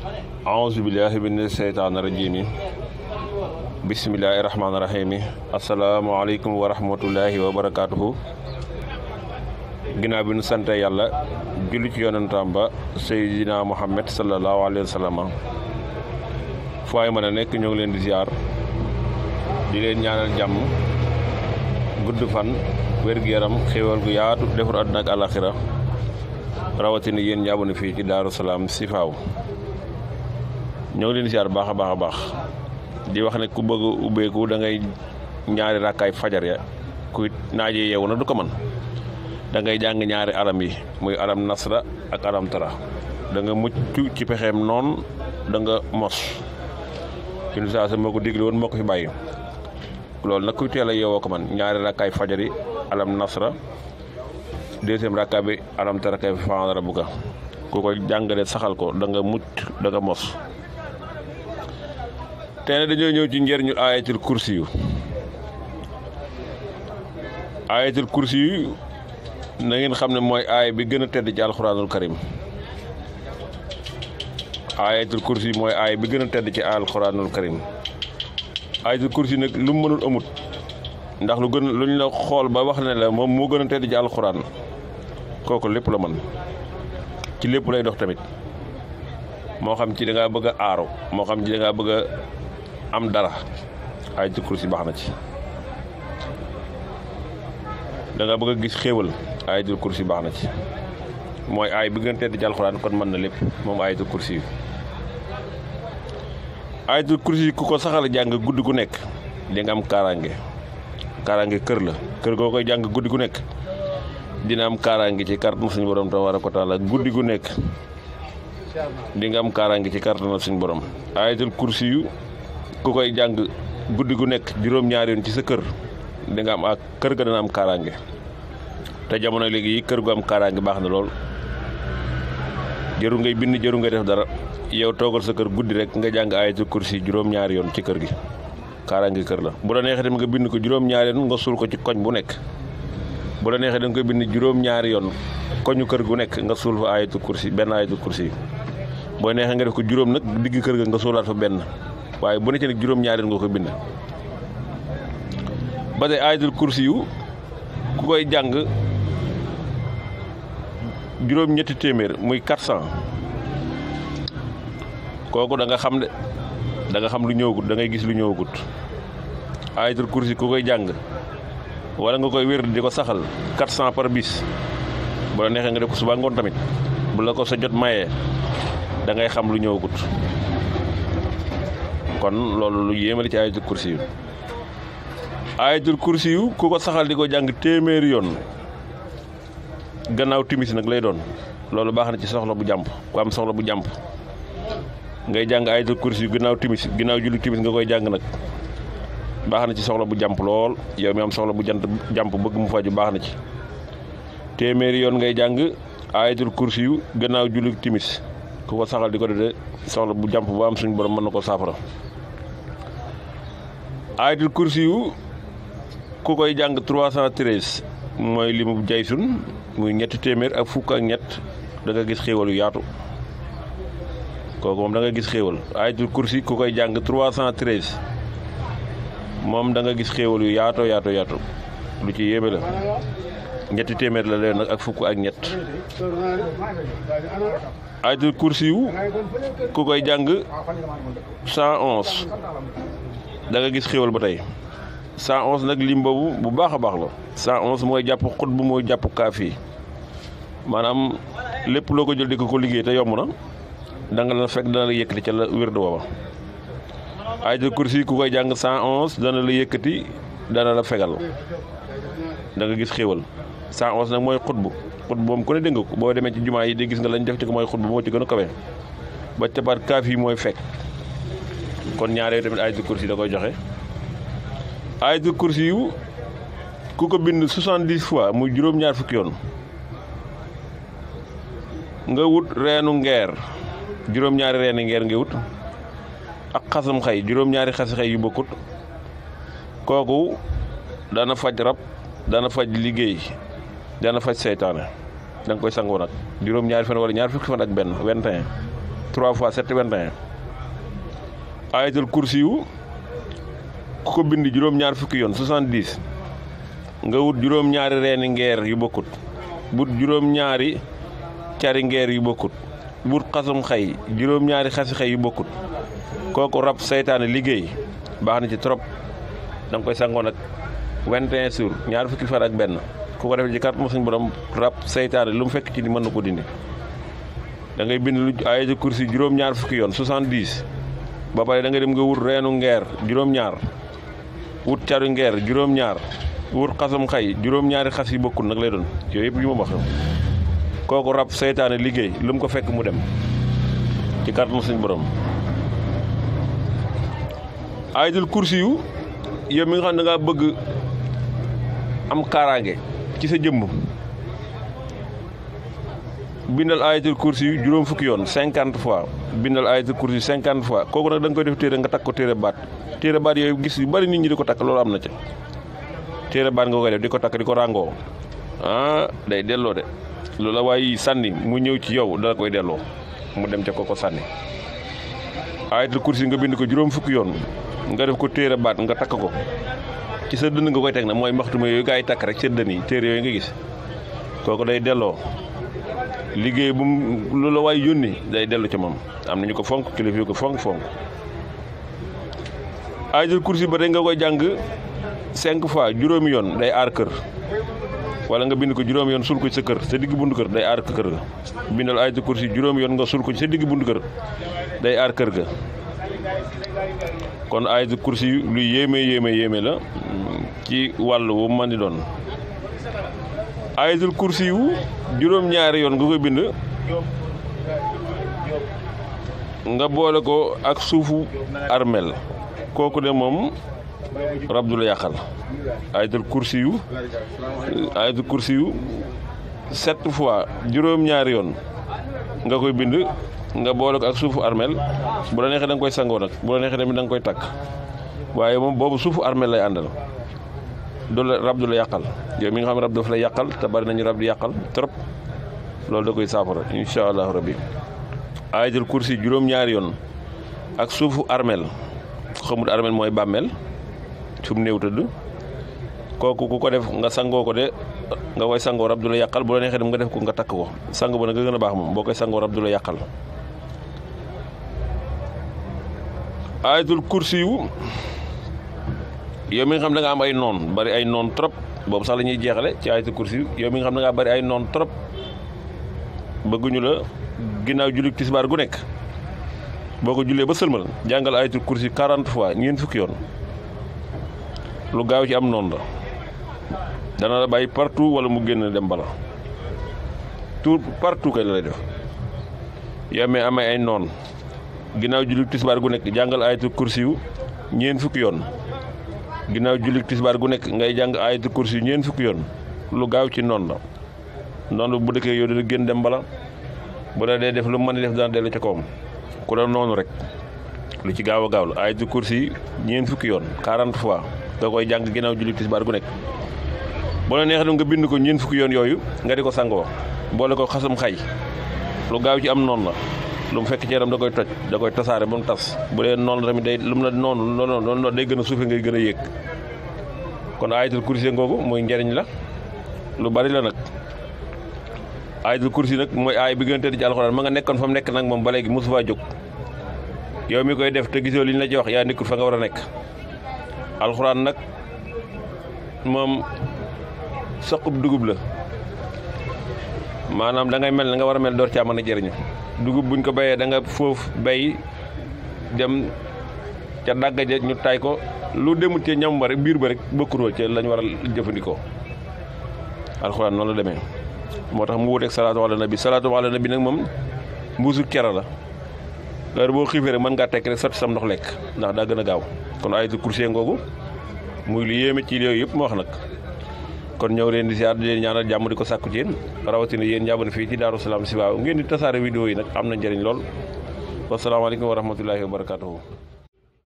A'udzu billahi minash shaitanir rajim. Bismillahirrahmanirrahim. Assalamualaikum warahmatullahi wabarakatuh. Ginnaaw bi nu sante Yàlla julli ci yonentam ba Seydina Muhammad sallallahu alayhi wa sallam fu ay mën a nekk ñoo ngi leen di ziar di leen ñaanal jàmm gudd fan wér-gu-yaram xéewal gu yaatu defar àdduna ak àlaxira rawatina yéen ñaabu na fii ci Daaru Salaam Sifaaw ñoo ngi leen di ziar baax a baax di wax ne ku bëgg ubbeeku da ngay ñaari rakkaay fajar ya ku naajee yeewu na du ko mën da ngay jàng ñaari alam yi muy alam nasra ak alam tara da nga mucc ci pexeem noonu da nga mos ci saa sa moo ko digle woon moo ko fi bàyyi loolu nag kuy teel a yeewoo ko man ñaari rakkaay fajar yi alam nasra deuxième rakkaay bi alam tara kay fa rabbuka ku ko jàngale saxal ko da nga mucc da nga mos. tey nag dañoo ñëw ci njëriñu ayatul kursi yu ayatul kursi yu na ngeen xam ne mooy aaya bi gën a tedd ci alxuraanul karim ayatul kursi yu mooy aaya bi gën a tedd ci alxuraanul karim ayatul kursi nag lu mu mënul amut ndax luñ la xool ba wax ne la moom moo gën a tedd ci alxuraan kooku lépp la mën ci lépp lay dox tamit moo xam ci da ngaa bëgg a aaru moo xam ci da ngaa bëgg a am dara ayatul kursi baax na ci da nga bëgg a gis xéewal ayatul kursi baax na ci mooy aay bi gën a tedd ci alxuraan kon mën na lépp moom ayatul kursi yi ayatul kursi yi ku ko saxal jàng guddi gu nekk di nga am kaaraange kër la kër goo koy jàng guddi gu nekk dina am kaaraange ci kàttanu suñu borom tabaaraka wa taala guddi gu nekk di nga am kaaraange ci kàttanu suñu borom ayatul kursi yu ku koy jàng guddi gu nekk juróom-ñaari yoon ci sa kër di nga am ak kër ga dana am kaaraange te jamono léegi yi kër gu am kaaraange baax na lool jëru ngay bind jëru ngay def dara yow toogal sa kër guddi rek nga jàng ayatul kursi juróom-ñaari yoon ci kër gi kaaraange kër la bu la neexee dem nga bind ko juróom-ñaari yoon nga suul ko ci koñ bu nekk bu la neexee da nga koy bind juróom-ñaari yoon koñu kër gu nekk nga suul fa ayatul kursi benn ayatul kursi boo neexee nga def ko juróom nag digg kër ga nga suulaat fa benn waaye bu nekkee nag juróom-ñaari yoon nga koy bind ba tey ayatul kursi yu ku koy jàng juróom-ñetti téeméer muy 400 kooku da nga xam de da nga xam lu ñëwagut da ngay gis lu ñëwagut ayatul kursi ku koy jàng wala nga koy wér di ko saxal 400 par bis bu la neexee nga def ko suba ngoon tamit bu la ko sa jot mayee da ngay xam lu ñëwagut kon loolu lu yéemali ci ayatul kursi yu ayatul kursi yu ku ko saxal di ko jàng téeméeri yoon gannaaw timis nag lay doon loolu baax na ci soxla bu jàmp ku am soxla bu jàmp ngay jàng ayatul kursi yu gannaaw timis gannaaw julli timis nga koy jàng nag baax na ci soxla bu jàmp lool yow mi am soxla bu jàmp bëgg mu faju baax na ci téeméeri yoon ngay jàng ayatul kursi yu gannaaw julli timis ku ko saxal di ko dede soxla bu jàmp bu am suñu borom mën na ko saafara ayatul kursi yu ku koy jàng 313 mooy limu jaysun muy ñetti téeméer ak fukk ak ñett da nga gis xéewal yu yaatu kooku moom da nga gis xéewal ayatul kursi ku koy jàng 313 moom da nga gis xéewal yu yaatoo lu ci yéeme la ñetti téeméer la leen nag ak fukk ak ñett ayatul kursi yu ku koy jàng 111 da nga gis xéewal ba tey 111 nag lim boobu bu baax a baax la 111 mooy jàpp xut bu mooy jàpp kaafi maanaam lépp loo ko jël di ko liggéey te yomb na da nga la fekk dana la yëkkati ca la wér du booba ayatul kursi ku koy jàng 111 dana la yëkkati dana la fegal da nga gis xéewal 111 nag mooy xutbu moom ku ne dégg nga ko boo demee ci jumaa yi di gis nga lañ def ci ko mooy xutbu moo ci gën a kawe ba ca baat kaafi mooy fekk kon ñaaree tamit ayatul kursi da koy joxe ayatul kursi yu ku ko bind 70 fois muy juróom-ñaar fukki yoon nga wut reenu ngeer juróom-ñaari reeni ngeer nga wut ak xasam xay juróom-ñaari xasi xay yu bokkut kooku dana faj rab dana faj liggéey dana faj seytaane da nga koy sangoo nag juróom-ñaari fan wala ñaar fukki fan ak benn 21 3 fois 7 21 ayatul kursi yu ku ko bind juróom-ñaar fukki yoon 70 nga wut juróom-ñaari reeni ngeer yu bokkut wut juróom-ñaari cari ngeer yu bokkut wut xasum xay juróom-ñaari xasi xay yu bokkut kooku rab seytaane liggéey baax na ci trop da nga koy sangoo nag 21 jours ñaar fukki fan ak benn ku ko defee ci kàttanu suñu borom rab seytaane lu mu fekk ci ni mën na ko dindi da ngay bind lu ayatul kursi juróom-ñaar fukki yoon 70 ba pare da nga dem nga wut reenu ngeer juróom-ñaar wut caru ngeer juróom-ñaar wut xasum xay juróom-ñaari xas yi bokkul nag lay doon yooyu yëpp yu ma wax kooku rab seytaane liggéey lu mu ko fekk mu dem ci kàttanu suñu borom. ayatul kursi yu yow mi nga xam ne da ngaa bëgg am kaaraange ci sa jëmm bindal ayatul kursi yu juróom fukki yoon 50 fois bindal ayatul kursi yu 50 fois kooku nag da nga koy def téere nga takk ko téere baat yooyu gis yu bari nit ñi di ko takk loolu am na ca téere baat nga koy def di ko takk di ko ràngoo day delloo de loolu la waaye sànni mu ñëw ci yow dala koy delloo mu dem ca ko sànni. ayatul kursi nga bind ko juróom fukki yoon nga def ko téere baat nga takk ko ci sa dënn nga koy teg na mooy maxtuma yooyu gaa yi takk rek sa dënn yi téere yooyu nga gis kooku day delloo liggéey bu lu la waay yónni day dellu ca moom am nañu ko fonk kilifa yu ko fonk ayatul kursi ba tey nga koy jàng 5 fois juróomi yoon day aar kër wala nga bind ko juróomi yoon sul ko ci sa kër sa digg bundu kër day aar kër ga bindal ayatul kursi juróomi yoon nga sul ko ci sa digg bundu kër day aar kër ga kon ayatul kursi lu yéeme la ci wàllu wu mën di doon. ayatul kursi yu juróom-ñaari yoon nga koy bind nga boole ko ak suufu armel kooku de moom rab du la yàqal. ayatul kursi yu 7 fois juróom-ñaari yoon nga koy bind nga boole ko ak suufu armel bu la neexee da nga koy sangoo nag bu la neexee tamit da nga koy takk waaye moom boobu suufu armel lay àndal rab du la yàqal yow mi nga xam ne rab daf lay yàqal te bari nañu rab di yàqal trop loolu da koy saafara incha allahu rabbi. ayatul kursi juróom-ñaari yoon ak suufu armel xamut armel mooy bàmmeel fu mu néew tëdd kooku ku ko def nga sangoo ko de nga koy sangoo rab du la yàqal bu la neexee dem nga def ko nga takk ko sang ba nag nga gën a baax moom boo koy sangoo rab du la yàqal. ayatul kursi yu yow mi nga xam da nga am ay noon bari ay noon trop boobu sax la ñuy jeexale ci ayatul kursi yu yow mi nga xam da ngaa bari ay noon trop bëgguñu la ginnaaw julli tisbaar gu nekk boo ko jullee ba sëlmal jàngal ayatul kursi 40 fois ñeent fukki yoon lu gaaw ci am noon la dana la bàyyi partout wala mu génn dem bala tout partout kay la lay def yow mi amee ay noon ginnaaw julli tisbaar gu nekk jàngal ayatul kursi yu ñeent fukki yoon ginnaaw julli tisbaar gu nekk ngay jàng ayatul kursi yu ñeent fukki yoon lu gaaw ci noon la noonu bu dëkkee yow dana génn dem bala bu la dee def lu mën a def dana dellu ca kawam ku la noonu rek lu ci gaaw a gaaw la ayatul kursi yi ñeent fukki yoon 40 fois nga koy jàng ginnaaw julli tisbaar gu nekk bu la neexee nga bind ko ñeent fukki yoon yooyu nga di ko sangoo boole ko xasum xay lu gaaw ci am noonu la lu mu fekk ci yaram da koy toj da koy tasaare ba mu tas bu dee noonu tamit day lu mu la noonu day gën a suufe ngay gën a yéeg kon ayatul kursi ngoogu mooy njariñ la lu bari la nag. ayatul kursi nag mooy aay bi gën a tëdd ci alxuraan ma nga nekkoon fa mu nekk nag moom ba léegi mosu faa jóg yow mi koy def te gisoo li ñu la ci wax yaa nekkul fa nga war a nekk. alxuraan nag moom saqub dugub la maanaam da ngay mel na nga war a mel door caa mën a jëriñu dugub buñ ko béyee da nga foofu bay dem ca dàgga ja ñu tay ko lu demut ca ñam ba rek biir ba rek bokkuroo ca lañ war a jëfandikoo alxuraan noonu la demee. moo tax mu wuteeg salaatu ala nabi nag moom mbuusu kera la heure boo xiifee rek mën ngaa tekk rek sotti sam ndox lekk ndax daa gën a gaaw kon ayatul kursi ngoogu muy lu yéeme ci yooyu yëpp ma wax nag kon ñëw leen di siyaar di leen ñaanal jàmm di ko sàkku ci yéen rawatina yéen njàmbane fii ci Daaru Salaam si waaw ngeen di tasaare vidéo yi nag am na njëriñ lool wasalaamaaleykum wa rahmatullahi wa barakatuhu